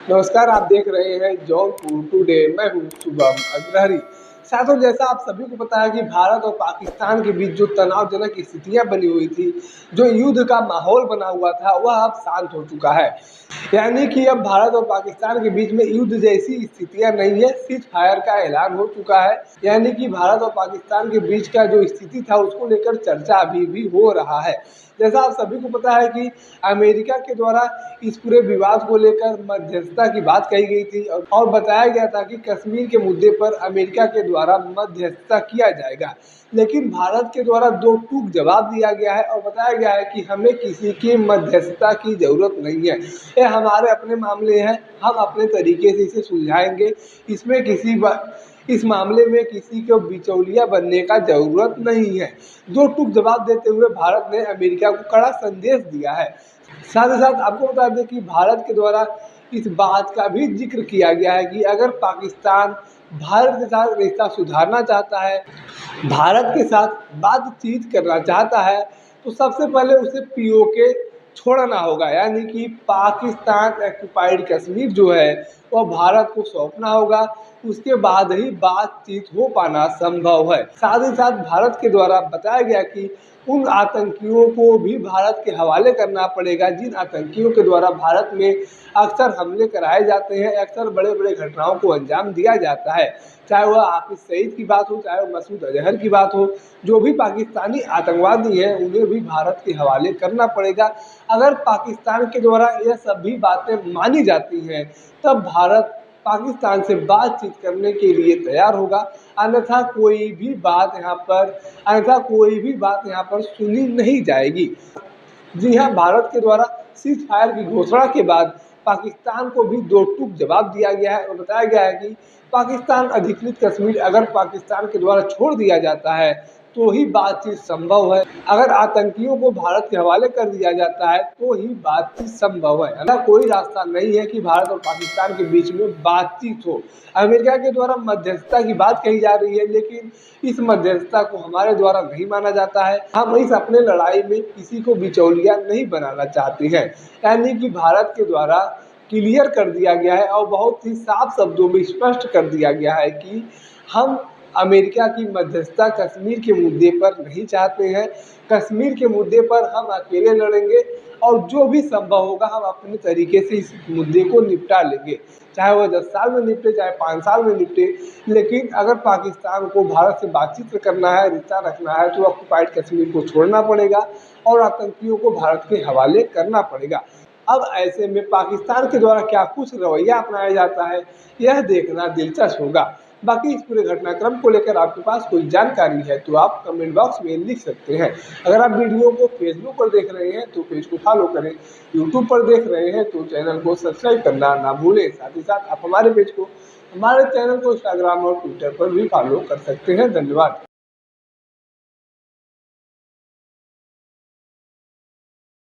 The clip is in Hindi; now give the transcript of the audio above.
नमस्कार, आप देख रहे हैं जौनपुर टुडे। मैं हूं शुभम अग्रहरी। साथियों, जैसा आप सभी को पता है कि भारत और पाकिस्तान के बीच जो तनावजनक स्थितियां बनी हुई थी, जो युद्ध का माहौल बना हुआ था, वह अब शांत हो चुका है। यानी कि अब भारत और पाकिस्तान के बीच में युद्ध जैसी स्थितियां नहीं है, सीज फायर का ऐलान हो चुका है। यानी कि भारत और पाकिस्तान के बीच का जो स्थिति था, उसको लेकर चर्चा अभी भी हो रहा है। जैसा आप सभी को पता है कि अमेरिका के द्वारा इस पूरे विवाद को लेकर मध्यस्थता की बात कही गई थी और बताया गया था कि कश्मीर के मुद्दे पर अमेरिका के द्वारा मध्यस्थता किया जाएगा। लेकिन भारत के द्वारा दो टूक जवाब दिया गया है और बताया गया है कि हमें किसी की मध्यस्थता की जरूरत नहीं है, ये हमारे अपने मामले हैं, हम अपने तरीके से इसे सुलझाएंगे। इसमें इस मामले में किसी को बिचौलिया बनने का जरूरत नहीं है। दो टूक जवाब देते हुए भारत ने अमेरिका को कड़ा संदेश दिया है। साथ ही साथ आपको बता दें कि भारत के द्वारा इस बात का भी जिक्र किया गया है कि अगर पाकिस्तान भारत के साथ रिश्ता सुधारना चाहता है, भारत के साथ बातचीत करना चाहता है, तो सबसे पहले उसे पीओके छोड़ना होगा। यानी कि पाकिस्तान ऑक्युपाइड कश्मीर जो है वह भारत को सौंपना होगा, उसके बाद ही बातचीत हो पाना संभव है। साथ ही साथ भारत के द्वारा बताया गया कि उन आतंकियों को भी भारत के हवाले करना पड़ेगा जिन आतंकियों के द्वारा भारत में अक्सर हमले कराए जाते हैं, अक्सर बड़े बड़े घटनाओं को अंजाम दिया जाता है। चाहे वह हाफिज सईद की बात हो, चाहे वह मसूद अजहर की बात हो, जो भी पाकिस्तानी आतंकवादी हैं उन्हें भी भारत के हवाले करना पड़ेगा। अगर पाकिस्तान के द्वारा यह सभी बातें मानी जाती हैं, तब भारत पाकिस्तान से बातचीत करने के लिए तैयार होगा। अन्यथा कोई भी बात यहाँ पर सुनी नहीं जाएगी। जी हाँ, भारत के द्वारा सीज फायर की घोषणा के बाद पाकिस्तान को भी दो टूक जवाब दिया गया है और बताया गया है कि पाकिस्तान अधिकृत कश्मीर अगर पाकिस्तान के द्वारा छोड़ दिया जाता है तो ही बातचीत संभव है। अगर आतंकियों को भारत के हवाले कर दिया जाता है तो ही बातचीत संभव है। ऐसा कोई रास्ता नहीं है कि भारत और पाकिस्तान के बीच में बातचीत हो। अमेरिका के द्वारा मध्यस्थता की बात कही जा रही है, लेकिन इस मध्यस्थता को हमारे द्वारा नहीं माना जाता है। हम इस अपने लड़ाई में किसी को बिचौलिया नहीं बनाना चाहते हैं। यानी कि भारत के द्वारा क्लियर कर दिया गया है और बहुत ही साफ शब्दों में स्पष्ट कर दिया गया है कि हम अमेरिका की मध्यस्थता कश्मीर के मुद्दे पर नहीं चाहते हैं। कश्मीर के मुद्दे पर हम अकेले लड़ेंगे और जो भी संभव होगा हम अपने तरीके से इस मुद्दे को निपटा लेंगे, चाहे वह 10 साल में निपटे, चाहे 5 साल में निपटे। लेकिन अगर पाकिस्तान को भारत से बातचीत करना है, रिश्ता रखना है, तो ऑक्युपाइड कश्मीर को छोड़ना पड़ेगा और आतंकियों को भारत के हवाले करना पड़ेगा। अब ऐसे में पाकिस्तान के द्वारा क्या कुछ रवैया अपनाया जाता है, यह देखना दिलचस्प होगा। बाकी इस पूरे घटनाक्रम को लेकर आपके पास कोई जानकारी है तो आप कमेंट बॉक्स में लिख सकते हैं। अगर आप वीडियो को फेसबुक पर देख रहे हैं तो पेज को फॉलो करें, यूट्यूब पर देख रहे हैं तो चैनल को सब्सक्राइब करना ना भूलें। साथ ही साथ आप हमारे चैनल को इंस्टाग्राम और ट्विटर पर भी फॉलो कर सकते हैं। धन्यवाद।